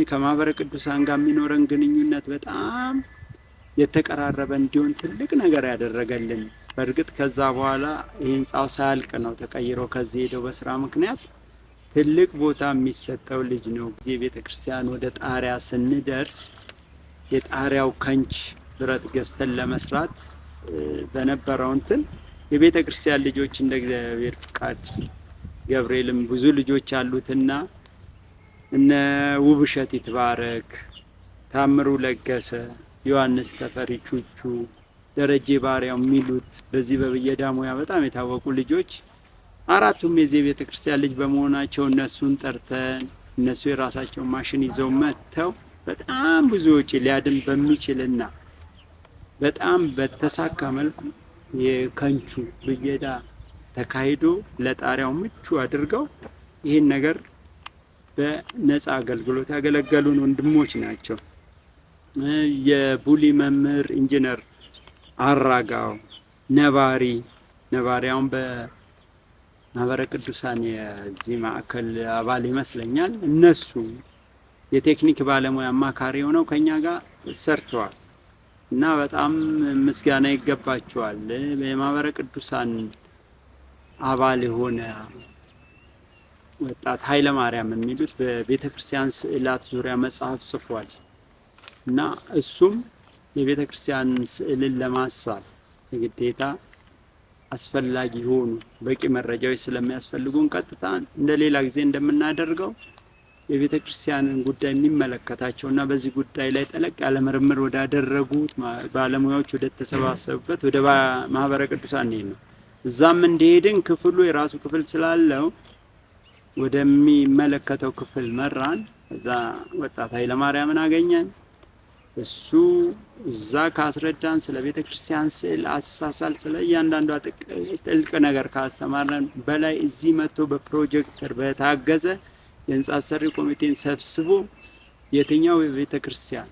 ከማህበረ ቅዱሳን ጋር የሚኖረን ግንኙነት በጣም የተቀራረበ እንዲሆን ትልቅ ነገር ያደረገልን። በእርግጥ ከዛ በኋላ ህንጻው ሳያልቅ ነው ተቀይሮ ከዚህ ሄደው በስራ ምክንያት ትልቅ ቦታ የሚሰጠው ልጅ ነው። እዚህ ቤተክርስቲያን ወደ ጣሪያ ስንደርስ የጣሪያው ከንች ብረት ገዝተን ለመስራት በነበረው እንትን የቤተክርስቲያን ልጆች እንደ እግዚአብሔር ፍቃድ ገብርኤልም ብዙ ልጆች አሉትና እነ ውብሸት ይትባረክ፣ ታምሩ ለገሰ፣ ዮሐንስ ተፈሪ ቹቹ፣ ደረጀ ባሪያው የሚሉት በዚህ በብየዳ ሙያ በጣም የታወቁ ልጆች አራቱም የዚህ ቤተክርስቲያን ልጅ በመሆናቸው እነሱን ጠርተን እነሱ የራሳቸውን ማሽን ይዘው መጥተው በጣም ብዙ ወጪ ሊያድን በሚችልና በጣም በተሳካ መልኩ የከንቹ ብየዳ ተካሂዶ ለጣሪያው ምቹ አድርገው ይህን ነገር በነፃ አገልግሎት ያገለገሉን ወንድሞች ናቸው። የቡሊ መምህር ኢንጂነር አራጋው ነባሪያውን በማህበረ ቅዱሳን የዚህ ማዕከል አባል ይመስለኛል። እነሱ የቴክኒክ ባለሙያ አማካሪ ሆነው ከኛ ጋር ሰርተዋል እና በጣም ምስጋና ይገባቸዋል። የማህበረ ቅዱሳን አባል የሆነ ወጣት ኃይለ ማርያም የሚሉት በቤተ ክርስቲያን ስዕላት ዙሪያ መጽሐፍ ጽፏል እና እሱም የቤተ ክርስቲያን ስዕልን ለማሳል የግዴታ አስፈላጊ ሆኑ በቂ መረጃዎች ስለሚያስፈልጉን ቀጥታ እንደሌላ ጊዜ እንደምናደርገው የቤተ ክርስቲያንን ጉዳይ የሚመለከታቸውና በዚህ ጉዳይ ላይ ጠለቅ ያለ ምርምር ወዳደረጉት ባለሙያዎች ወደ ተሰባሰቡበት ወደ ማህበረ ቅዱሳን ነው። እዛም እንደሄድን ክፍሉ የራሱ ክፍል ስላለው ወደሚመለከተው ክፍል መራን። እዛ ወጣት ኃይለ ማርያምን አገኘን። እሱ እዛ ካስረዳን ስለ ቤተ ክርስቲያን ስዕል አሳሳል ስለ እያንዳንዷ ጥልቅ ነገር ካስተማረን በላይ እዚህ መጥቶ በፕሮጀክተር በታገዘ የህንጻ አሰሪ ኮሚቴን ሰብስቦ የትኛው የቤተ ክርስቲያን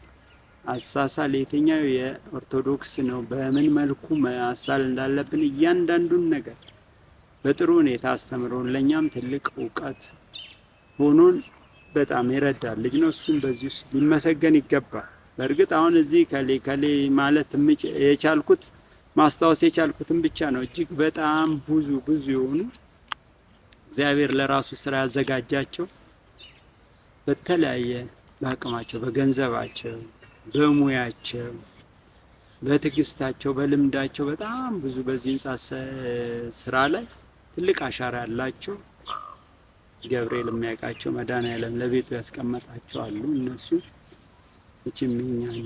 አሳሳል የትኛው የኦርቶዶክስ ነው፣ በምን መልኩ ማሳል እንዳለብን እያንዳንዱን ነገር በጥሩ ሁኔታ አስተምሮን ለኛም ትልቅ እውቀት ሆኖን በጣም ይረዳል ልጅ ነው። እሱን በዚህ ውስጥ ሊመሰገን ይገባል። በእርግጥ አሁን እዚህ ከሌ ማለት የቻልኩት ማስታወስ የቻልኩትን ብቻ ነው። እጅግ በጣም ብዙ የሆኑ እግዚአብሔር ለራሱ ስራ ያዘጋጃቸው በተለያየ በአቅማቸው፣ በገንዘባቸው፣ በሙያቸው፣ በትዕግስታቸው፣ በልምዳቸው በጣም ብዙ በዚህ ህንጻ ስራ ላይ ትልቅ አሻራ ያላቸው ገብርኤል የሚያውቃቸው መድኃኔዓለም ለቤቱ ያስቀመጣቸው አሉ። እነሱ እቺም እኛን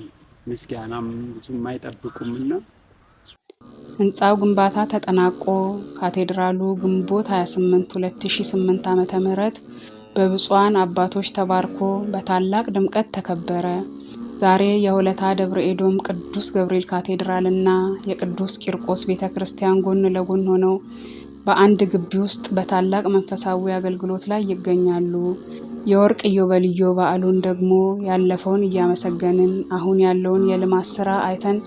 ምስጋናም ብዙም አይጠብቁምና ህንጻው ግንባታ ተጠናቆ ካቴድራሉ ግንቦት 28 2008 ዓመተ ምህረት በብፁዓን አባቶች ተባርኮ በታላቅ ድምቀት ተከበረ። ዛሬ የሆለታ ደብረ ኤዶም ቅዱስ ገብርኤል ካቴድራልና የቅዱስ ቂርቆስ ቤተክርስቲያን ጎን ለጎን ሆነው በአንድ ግቢ ውስጥ በታላቅ መንፈሳዊ አገልግሎት ላይ ይገኛሉ። የወርቅ ኢዮቤልዩ በዓሉን ደግሞ ያለፈውን እያመሰገንን አሁን ያለውን የልማት ስራ አይተን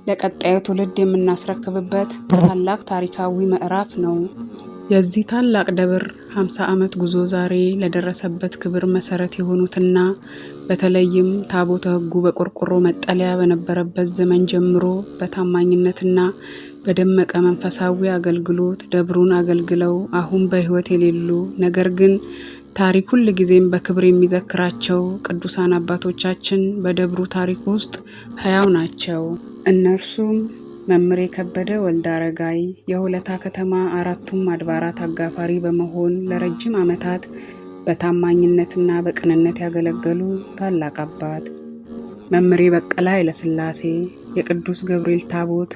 ለቀጣዩ ትውልድ የምናስረክብበት ታላቅ ታሪካዊ ምዕራፍ ነው። የዚህ ታላቅ ደብር 50 ዓመት ጉዞ ዛሬ ለደረሰበት ክብር መሰረት የሆኑትና በተለይም ታቦተ ሕጉ በቆርቆሮ መጠለያ በነበረበት ዘመን ጀምሮ በታማኝነትና በደመቀ መንፈሳዊ አገልግሎት ደብሩን አገልግለው አሁን በሕይወት የሌሉ ነገር ግን ታሪክ ሁል ጊዜም በክብር የሚዘክራቸው ቅዱሳን አባቶቻችን በደብሩ ታሪክ ውስጥ ሕያው ናቸው። እነርሱም መምህር ከበደ ወልደ አረጋይ የሆለታ ከተማ አራቱም አድባራት አጋፋሪ በመሆን ለረጅም ዓመታት በታማኝነትና በቅንነት ያገለገሉ ታላቅ አባት፣ መምህር በቀለ ኃይለ ሥላሴ የቅዱስ ገብርኤል ታቦት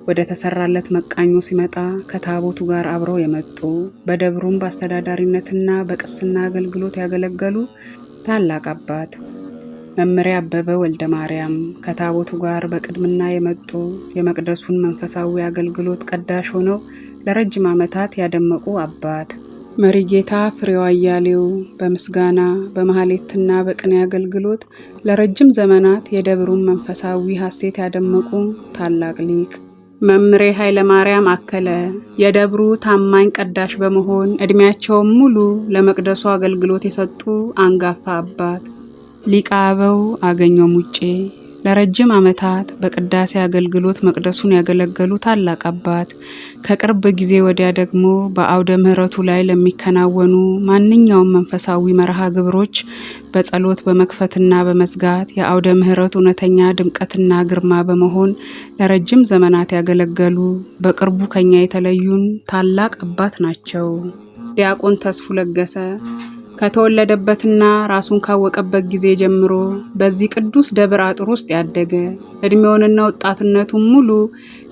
ወደ ተሰራለት መቃኞ ሲመጣ ከታቦቱ ጋር አብረው የመጡ በደብሩም በአስተዳዳሪነትና በቅስና አገልግሎት ያገለገሉ ታላቅ አባት፣ መምህር አበበ ወልደ ማርያም ከታቦቱ ጋር በቅድምና የመጡ የመቅደሱን መንፈሳዊ አገልግሎት ቀዳሽ ሆነው ለረጅም ዓመታት ያደመቁ አባት፣ መሪጌታ ፍሬው አያሌው በምስጋና በመሐሌትና በቅኔ አገልግሎት ለረጅም ዘመናት የደብሩን መንፈሳዊ ሐሴት ያደመቁ ታላቅ ሊቅ፣ መምህር ኃይለ ማርያም አከለ የደብሩ ታማኝ ቀዳሽ በመሆን እድሜያቸውን ሙሉ ለመቅደሱ አገልግሎት የሰጡ አንጋፋ አባት፣ ሊቀ አበው አገኘው ሙጬ ለረጅም ዓመታት በቅዳሴ አገልግሎት መቅደሱን ያገለገሉ ታላቅ አባት፣ ከቅርብ ጊዜ ወዲያ ደግሞ በአውደ ምሕረቱ ላይ ለሚከናወኑ ማንኛውም መንፈሳዊ መርሃ ግብሮች በጸሎት በመክፈትና በመዝጋት የአውደ ምሕረቱ እውነተኛ ድምቀትና ግርማ በመሆን ለረጅም ዘመናት ያገለገሉ በቅርቡ ከኛ የተለዩን ታላቅ አባት ናቸው። ዲያቆን ተስፉ ለገሰ ከተወለደበትና ራሱን ካወቀበት ጊዜ ጀምሮ በዚህ ቅዱስ ደብር አጥር ውስጥ ያደገ እድሜውንና ወጣትነቱን ሙሉ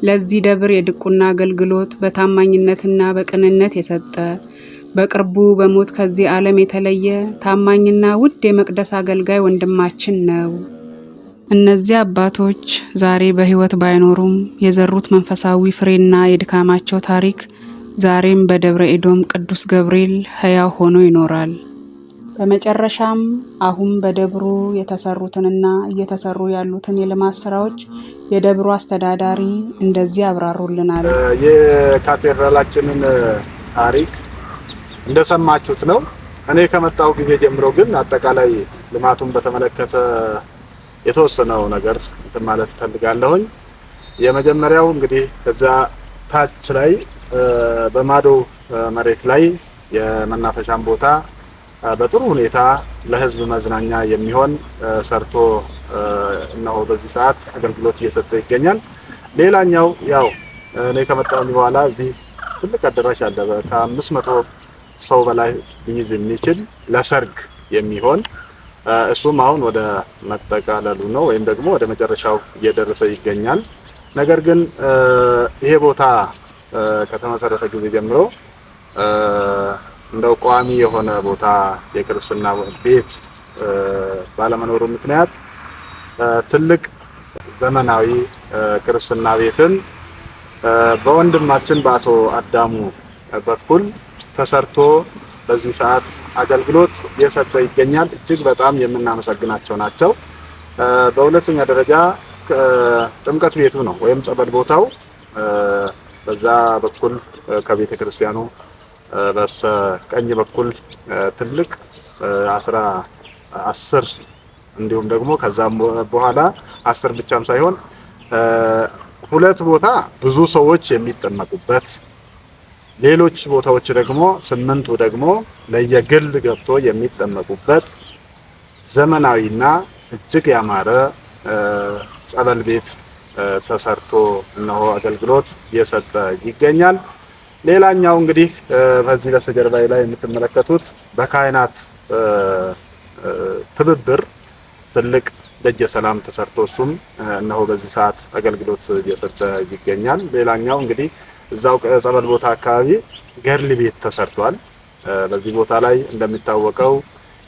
ለዚህ ደብር የድቁና አገልግሎት በታማኝነትና በቅንነት የሰጠ በቅርቡ በሞት ከዚህ ዓለም የተለየ ታማኝና ውድ የመቅደስ አገልጋይ ወንድማችን ነው። እነዚህ አባቶች ዛሬ በሕይወት ባይኖሩም የዘሩት መንፈሳዊ ፍሬና የድካማቸው ታሪክ ዛሬም በደብረ ኤዶም ቅዱስ ገብርኤል ሕያው ሆኖ ይኖራል። በመጨረሻም አሁን በደብሩ የተሰሩትንና እየተሰሩ ያሉትን የልማት ስራዎች የደብሩ አስተዳዳሪ እንደዚህ አብራሩልናል። የካቴድራላችንን ታሪክ እንደሰማችሁት ነው። እኔ ከመጣው ጊዜ ጀምሮ ግን አጠቃላይ ልማቱን በተመለከተ የተወሰነው ነገር ማለት ፈልጋለሁኝ። የመጀመሪያው እንግዲህ ከዛ ታች ላይ በማዶ መሬት ላይ የመናፈሻን ቦታ በጥሩ ሁኔታ ለህዝብ መዝናኛ የሚሆን ሰርቶ እነሆ በዚህ ሰዓት አገልግሎት እየሰጠ ይገኛል። ሌላኛው ያው እኔ ከመጣሁ በኋላ እዚህ ትልቅ አዳራሽ አለ። ከ500 ሰው በላይ ሊይዝ የሚችል ለሰርግ የሚሆን እሱም አሁን ወደ መጠቃለሉ ነው ወይም ደግሞ ወደ መጨረሻው እየደረሰ ይገኛል። ነገር ግን ይሄ ቦታ ከተመሰረተ ጊዜ ጀምሮ እንደው ቋሚ የሆነ ቦታ የክርስትና ቤት ባለመኖሩ ምክንያት ትልቅ ዘመናዊ ክርስትና ቤትን በወንድማችን በአቶ አዳሙ በኩል ተሰርቶ በዚህ ሰዓት አገልግሎት እየሰጠ ይገኛል። እጅግ በጣም የምናመሰግናቸው ናቸው። በሁለተኛ ደረጃ ጥምቀት ቤቱ ነው ወይም ጸበል ቦታው በዛ በኩል ከቤተ ክርስቲያኑ በስተቀኝ በኩል ትልቅ 10 እንዲሁም ደግሞ ከዛም በኋላ 10 ብቻም ሳይሆን ሁለት ቦታ ብዙ ሰዎች የሚጠመቁበት፣ ሌሎች ቦታዎች ደግሞ 8ቱ ደግሞ ለየግል ገብቶ የሚጠመቁበት ዘመናዊና እጅግ ያማረ ጸበል ቤት ተሰርቶ እነሆ አገልግሎት እየሰጠ ይገኛል። ሌላኛው እንግዲህ በዚህ በስተጀርባዬ ላይ የምትመለከቱት በካህናት ትብብር ትልቅ ደጀ ሰላም ተሰርቶ እሱም እነሆ በዚህ ሰዓት አገልግሎት እየሰጠ ይገኛል። ሌላኛው እንግዲህ እዛው ጸበል ቦታ አካባቢ ገርል ቤት ተሰርቷል። በዚህ ቦታ ላይ እንደሚታወቀው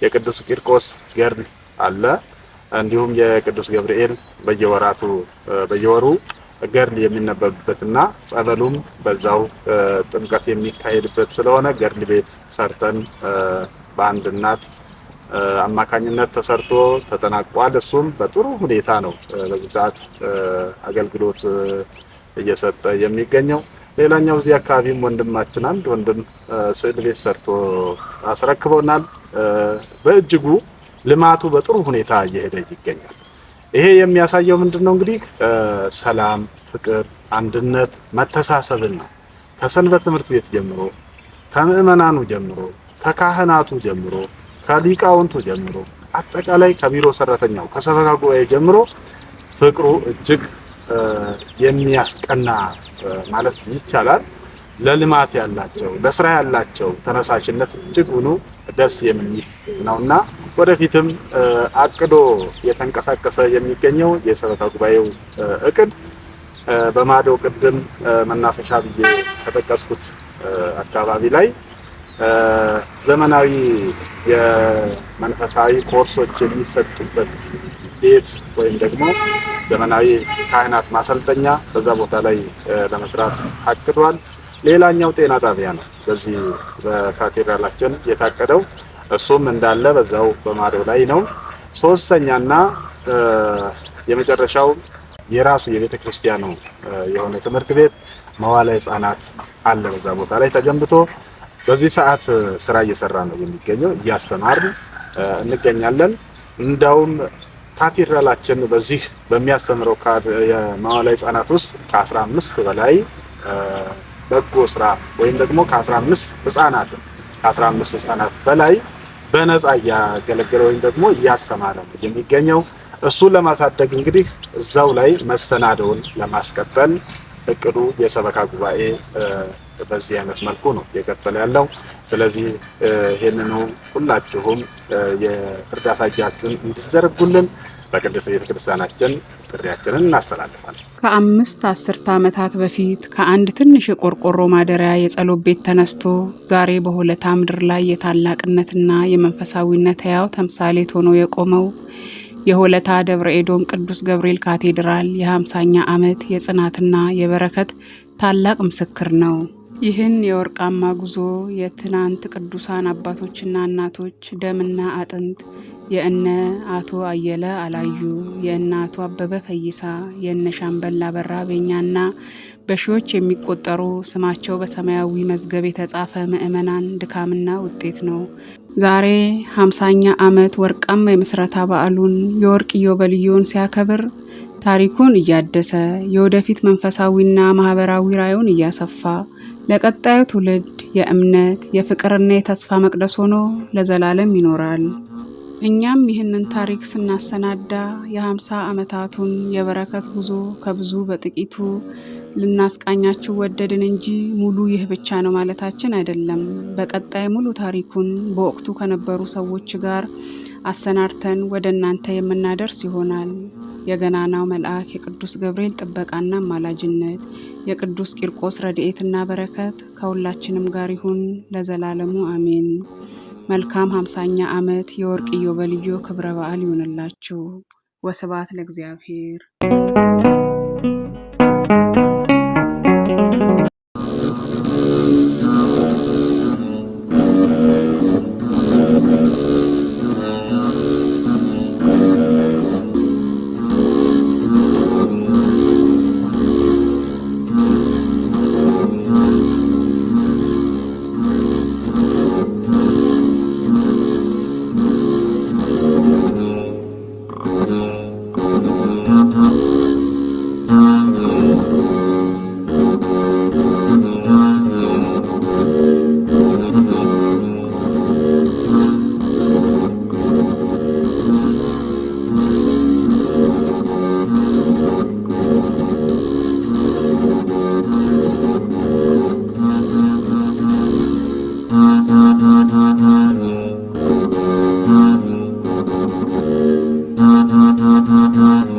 የቅዱስ ቂርቆስ ገርል አለ። እንዲሁም የቅዱስ ገብርኤል በየወሩ ገርል የሚነበብበትና ጸበሉም በዛው ጥምቀት የሚካሄድበት ስለሆነ ገርል ቤት ሰርተን በአንድ እናት አማካኝነት ተሰርቶ ተጠናቋል። እሱም በጥሩ ሁኔታ ነው በዚህ ሰዓት አገልግሎት እየሰጠ የሚገኘው። ሌላኛው እዚህ አካባቢም ወንድማችን አንድ ወንድም ስዕል ቤት ሰርቶ አስረክበውናል። በእጅጉ ልማቱ በጥሩ ሁኔታ እየሄደ ይገኛል። ይሄ የሚያሳየው ምንድነው እንግዲህ ሰላም፣ ፍቅር፣ አንድነት፣ መተሳሰብን ነው። ከሰንበት ትምህርት ቤት ጀምሮ፣ ከምእመናኑ ጀምሮ፣ ከካህናቱ ጀምሮ፣ ከሊቃውንቱ ጀምሮ አጠቃላይ ከቢሮ ሰራተኛው ከሰበካ ጉባኤ ጀምሮ ፍቅሩ እጅግ የሚያስቀና ማለት ይቻላል። ለልማት ያላቸው ለስራ ያላቸው ተነሳሽነት እጅግ ሆኖ ደስ የሚል ነውና ወደፊትም አቅዶ የተንቀሳቀሰ የሚገኘው የሰበካ ጉባኤው እቅድ በማዶ ቅድም መናፈሻ ብዬ ከጠቀስኩት አካባቢ ላይ ዘመናዊ የመንፈሳዊ ኮርሶች የሚሰጡበት ቤት ወይም ደግሞ ዘመናዊ ካህናት ማሰልጠኛ በዛ ቦታ ላይ ለመስራት አቅዷል። ሌላኛው ጤና ጣቢያ ነው በዚህ በካቴድራላችን የታቀደው፣ እሱም እንዳለ በዛው በማዶ ላይ ነው። ሶስተኛና የመጨረሻው የራሱ የቤተ ክርስቲያኑ የሆነ ትምህርት ቤት መዋዕለ ሕፃናት አለ በዛ ቦታ ላይ ተገንብቶ በዚህ ሰዓት ስራ እየሰራ ነው የሚገኘው። እያስተማርን እንገኛለን። እንዳውም ካቴድራላችን በዚህ በሚያስተምረው የመዋዕለ ሕፃናት ውስጥ ከ15 በላይ በጎ ስራ ወይም ደግሞ ከ15 ህፃናት በላይ በነፃ እያገለገለ ወይም ደግሞ እያስተማረ ነው የሚገኘው። እሱን ለማሳደግ እንግዲህ እዛው ላይ መሰናዶውን ለማስቀጠል እቅዱ የሰበካ ጉባኤ በዚህ አይነት መልኩ ነው እየቀጠለ ያለው። ስለዚህ ይሄንኑ ሁላችሁም የእርዳታ እጃችሁን እንድትዘረጉልን በቅድስት ቤተክርስቲያናችን ጥሪያችንን እናስተላልፋለን። ከ5 አስርተ ዓመታት በፊት ከአንድ ትንሽ የቆርቆሮ ማደሪያ የጸሎት ቤት ተነስቶ ዛሬ በሆለታ ምድር ላይ የታላቅነትና የመንፈሳዊነት ሕያው ተምሳሌት ሆኖ የቆመው የሆለታ ደብረ ኤዶም ቅዱስ ገብርኤል ካቴድራል የ50ኛ ዓመት የጽናትና የበረከት ታላቅ ምስክር ነው። ይህን የወርቃማ ጉዞ የትናንት ቅዱሳን አባቶችና እናቶች ደምና አጥንት የእነ አቶ አየለ አላዩ፣ የእነ አቶ አበበ ፈይሳ፣ የእነ ሻምበል አበራ ቤኛና በሺዎች የሚቆጠሩ ስማቸው በሰማያዊ መዝገብ የተጻፈ ምዕመናን ድካምና ውጤት ነው። ዛሬ 50ኛ ዓመት ወርቃማ የምስረታ በዓሉን የወርቅ ኢዮቤልዩን ሲያከብር ታሪኩን እያደሰ የወደፊት መንፈሳዊና ማህበራዊ ራዕዩን እያሰፋ ለቀጣዩ ትውልድ የእምነት የፍቅርና የተስፋ መቅደስ ሆኖ ለዘላለም ይኖራል። እኛም ይህንን ታሪክ ስናሰናዳ የ50 ዓመታቱን የበረከት ጉዞ ከብዙ በጥቂቱ ልናስቃኛችሁ ወደድን እንጂ ሙሉ ይህ ብቻ ነው ማለታችን አይደለም። በቀጣይ ሙሉ ታሪኩን በወቅቱ ከነበሩ ሰዎች ጋር አሰናድተን ወደ እናንተ የምናደርስ ይሆናል። የገናናው መልአክ የቅዱስ ገብርኤል ጥበቃና አማላጅነት የቅዱስ ቂርቆስ ረድኤትና በረከት ከሁላችንም ጋር ይሁን ለዘላለሙ አሜን። መልካም 50ኛ ዓመት የወርቅ ኢዮቤልዩ ክብረ በዓል ይሁንላችሁ። ወስብሐት ለእግዚአብሔር። Mm-hmm.